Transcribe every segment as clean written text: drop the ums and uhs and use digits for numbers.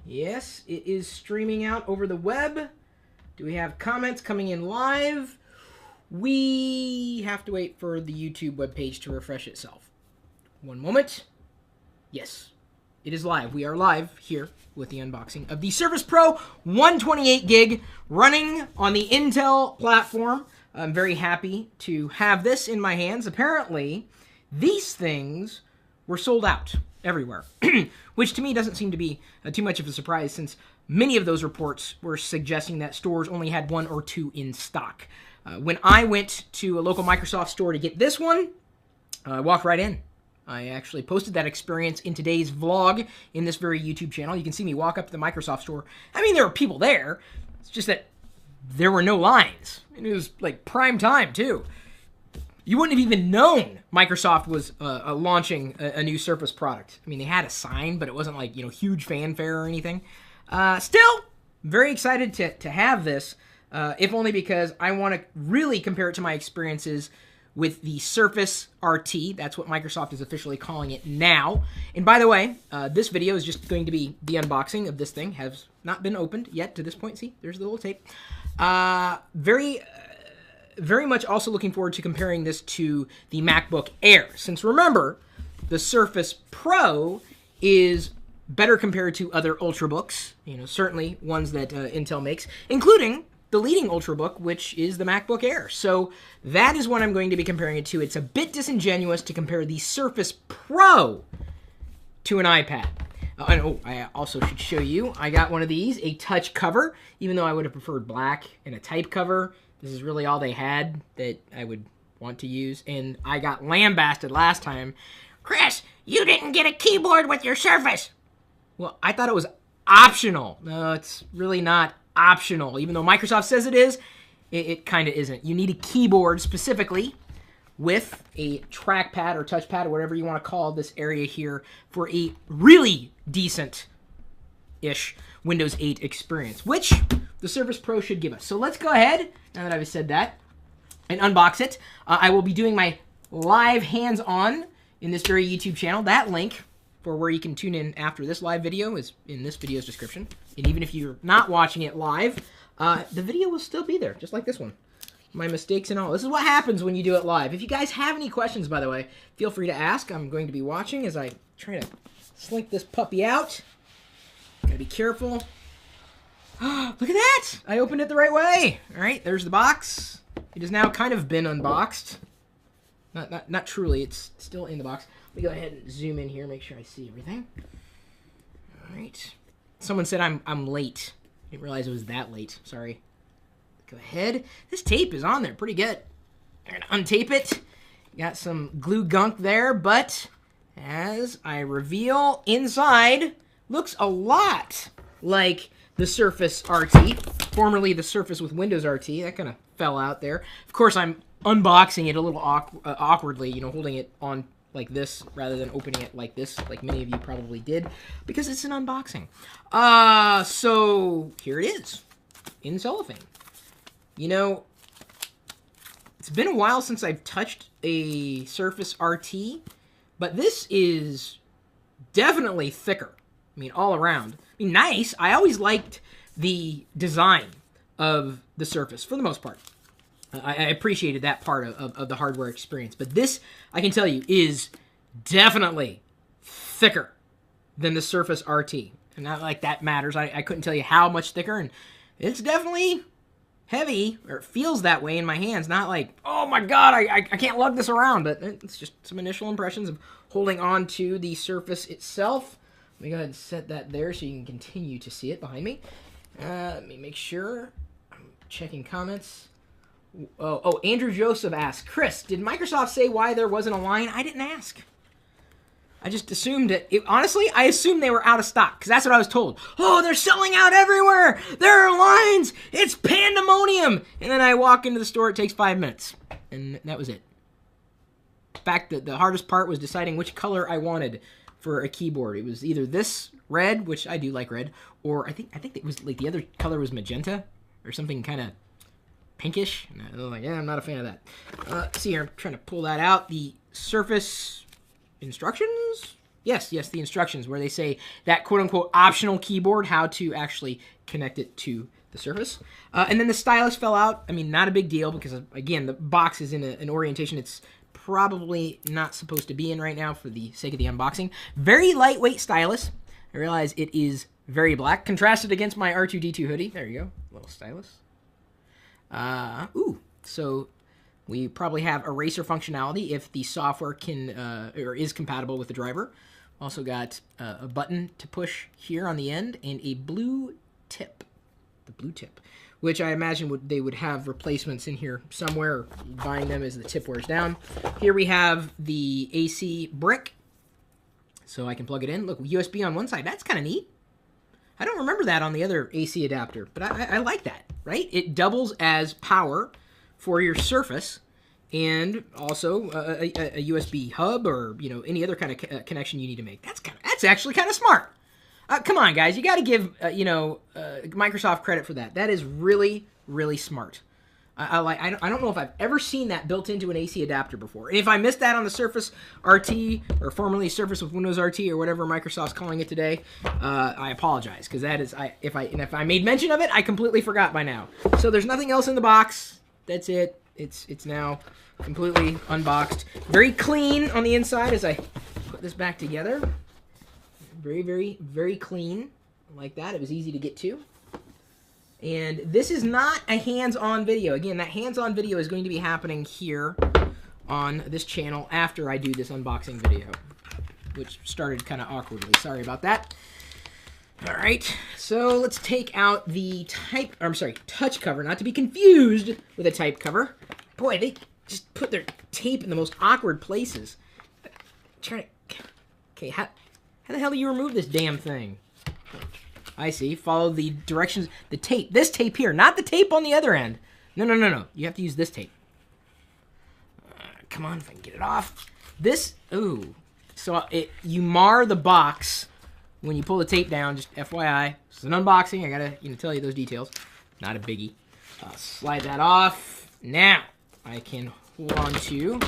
Yes, it is streaming out over the web. Do we have comments coming in live? We have to wait for the YouTube webpage to refresh itself. One moment. Yes, it is live. We are live here with the unboxing of the Surface Pro 128 gig running on the Intel platform. I'm very happy to have this in my hands. Apparently, these things were sold out everywhere, which to me doesn't seem to be too much of a surprise since many of those reports were suggesting that stores only had one or two in stock. When I went to a local Microsoft store to get this one, I walked right in. I actually posted that experience in today's vlog in this very YouTube channel. You can see me walk up to the Microsoft store. I mean, there were people there. It's just that there were no lines. And it was like prime time, too. You wouldn't have even known Microsoft was launching a new Surface product. I mean, they had a sign, but it wasn't like, huge fanfare or anything. Still, very excited to have this, if only because I want to really compare it to my experiences with the Surface RT. That's what Microsoft is officially calling it now. And by the way, this video is just going to be the unboxing of this thing. Has not been opened yet to this point. See, there's the little tape. Very much also looking forward to comparing this to the MacBook Air. Since remember, the Surface Pro is better compared to other Ultrabooks, certainly ones that Intel makes, including the leading Ultrabook, which is the MacBook Air. So that is what I'm going to be comparing it to. It's a bit disingenuous to compare the Surface Pro to an iPad. I also should show you, I got one of these, a touch cover, even though I would have preferred black and a type cover. This is really all they had that I would want to use. And I got lambasted last time. Chris, you didn't get a keyboard with your Surface. Well, I thought it was optional. No, it's really not optional. Even though Microsoft says it is, it kind of isn't. You need a keyboard specifically with a trackpad or touchpad or whatever you want to call this area here for a really decent-ish Windows 8 experience, which the Surface Pro should give us. So let's go ahead, now that I've said that, and unbox it. I will be doing my live hands-on in this very YouTube channel. That link for where you can tune in after this live video is in this video's description. And even if you're not watching it live, the video will still be there, just like this one. My mistakes and all. This is what happens when you do it live. If you guys have any questions, by the way, feel free to ask. I'm going to be watching as I try to slink this puppy out. Gotta be careful. Look at that! I opened it the right way. All right, there's the box. It has now kind of been unboxed. Not truly. It's still in the box. Let me go ahead and zoom in here, make sure I see everything. All right. Someone said I'm late. I didn't realize it was that late. Sorry. Go ahead. This tape is on there pretty good. I'm gonna untape it. Got some glue gunk there, but as I reveal, inside looks a lot like the Surface RT, formerly the Surface with Windows RT. That kind of fell out there. Of course, I'm unboxing it a little awkwardly, holding it on like this rather than opening it like this, like many of you probably did, because it's an unboxing. So here it is, in cellophane. It's been a while since I've touched a Surface RT, but this is definitely thicker. I mean, all around. I mean, nice. I always liked the design of the Surface, for the most part. I appreciated that part of the hardware experience. But this, I can tell you, is definitely thicker than the Surface RT. And not like that matters. I couldn't tell you how much thicker, and it's definitely heavy, or it feels that way in my hands. Not like, oh my god, I can't lug this around, but it's just some initial impressions of holding on to the Surface itself. Let me go ahead and set that there so you can continue to see it behind me. Let me make sure. I'm checking comments. Oh, Andrew Joseph asked, Chris, did Microsoft say why there wasn't a line? I didn't ask. I just assumed it. Honestly, I assumed they were out of stock, because that's what I was told. Oh, they're selling out everywhere. There are lines. It's pandemonium. And then I walk into the store. It takes 5 minutes. And that was it. In fact, the hardest part was deciding which color I wanted for a keyboard. It was either this red, which I do like red, or I think it was like the other color was magenta or something kind of pinkish. And I was like, yeah, I'm not a fan of that. See here, I'm trying to pull that out. The Surface instructions? Yes, the instructions where they say that quote-unquote optional keyboard, how to actually connect it to the Surface. And then the stylus fell out. I mean, not a big deal because, again, the box is in an orientation it's probably not supposed to be in right now for the sake of the unboxing. Very lightweight stylus. I realize it is very black, contrasted against my R2-D2 hoodie. There you go, little stylus. So we probably have eraser functionality if the software can or is compatible with the driver. Also got a button to push here on the end and a blue tip. The blue tip, which I imagine they would have replacements in here somewhere, buying them as the tip wears down. Here we have the AC brick, so I can plug it in. Look, USB on one side. That's kind of neat. I don't remember that on the other AC adapter, but I like that, right? It doubles as power for your Surface, and also a USB hub or any other kind of connection you need to make. That's actually kind of smart. Come on, guys, you got to give Microsoft credit for that. That is really, really smart. I don't know if I've ever seen that built into an AC adapter before. And if I missed that on the Surface RT, or formerly Surface with Windows RT, or whatever Microsoft's calling it today, I apologize, because that is if I made mention of it, I completely forgot by now. So there's nothing else in the box. That's it. It's now completely unboxed. Very clean on the inside as I put this back together. Very, very, very clean, like that. It was easy to get to. And this is not a hands-on video. Again, that hands-on video is going to be happening here on this channel after I do this unboxing video, which started kind of awkwardly. Sorry about that. All right, so let's take out the touch cover, not to be confused with a type cover. Boy, they just put their tape in the most awkward places. Okay, how the hell do you remove this damn thing? I see. Follow the directions. The tape. This tape here. Not the tape on the other end. No. You have to use this tape. Come on, if I can get it off. This, ooh. So you mar the box when you pull the tape down. Just FYI. This is an unboxing. I gotta tell you those details. Not a biggie. Slide that off. Now, I can hold on to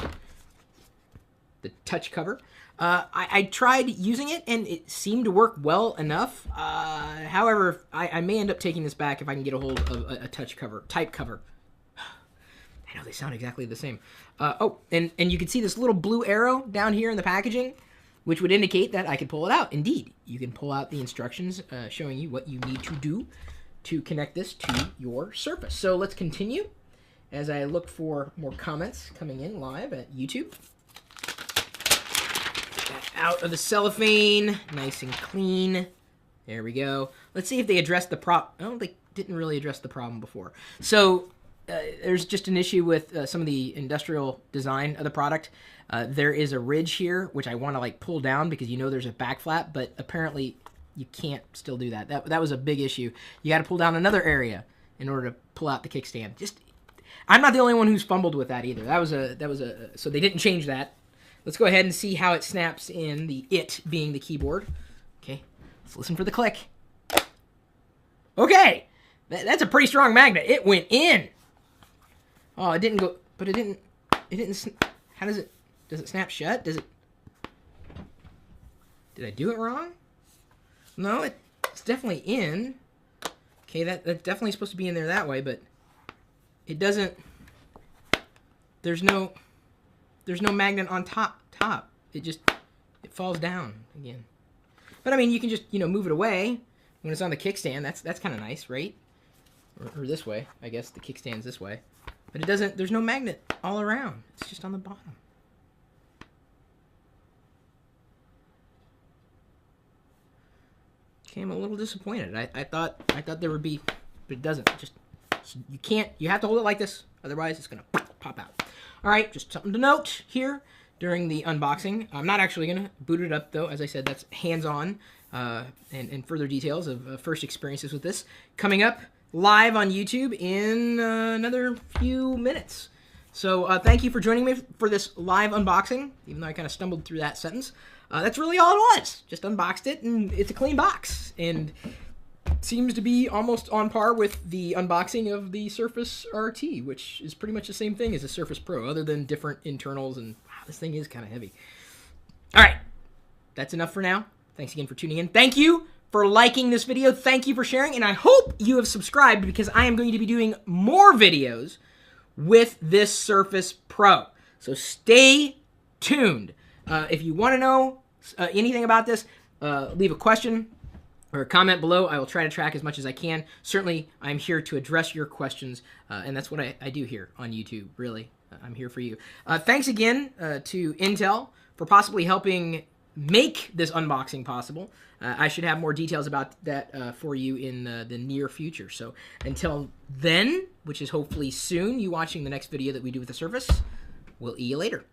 the touch cover. I tried using it, and it seemed to work well enough. However, I may end up taking this back if I can get a hold of a type cover. I know they sound exactly the same. And you can see this little blue arrow down here in the packaging, which would indicate that I could pull it out. Indeed, you can pull out the instructions showing you what you need to do to connect this to your Surface. So let's continue as I look for more comments coming in live at YouTube. Out of the cellophane, nice and clean. There we go. Let's see if they addressed the problem. Oh, they didn't really address the problem before. So there's just an issue with some of the industrial design of the product. There is a ridge here, which I want to pull down because there's a back flap, but apparently you can't still do that. That was a big issue. You got to pull down another area in order to pull out the kickstand. I'm not the only one who's fumbled with that either. So they didn't change that. Let's go ahead and see how it snaps in, it being the keyboard. Okay, let's listen for the click. Okay, that's a pretty strong magnet. It went in. Oh, it didn't go, but it didn't, how does it snap shut? Did I do it wrong? No, it's definitely in. Okay, that's definitely supposed to be in there that way, but it doesn't, there's no magnet on top. It falls down again. But I mean, you can just, move it away when it's on the kickstand. That's kind of nice, right? Or this way, I guess the kickstand's this way. But it doesn't, there's no magnet all around. It's just on the bottom. Okay, I'm a little disappointed. I thought there would be, but it doesn't. You have to hold it like this, otherwise it's gonna pop out. All right, just something to note here during the unboxing. I'm not actually gonna boot it up though. As I said, that's hands-on and further details of first experiences with this coming up live on YouTube in another few minutes. So thank you for joining me for this live unboxing, even though I kind of stumbled through that sentence. That's really all it was. Just unboxed it, and it's a clean box. And seems to be almost on par with the unboxing of the Surface RT, which is pretty much the same thing as the Surface Pro, other than different internals, and wow, this thing is kind of heavy. All right, that's enough for now. Thanks again for tuning in. Thank you for liking this video. Thank you for sharing, and I hope you have subscribed because I am going to be doing more videos with this Surface Pro. So stay tuned. If you want to know anything about this, leave a question or a comment below. I will try to track as much as I can. Certainly, I'm here to address your questions, and that's what I do here on YouTube, really. I'm here for you. Thanks again to Intel for possibly helping make this unboxing possible. I should have more details about that for you in the near future. So until then, which is hopefully soon, you watching the next video that we do with the Surface, we'll see you later.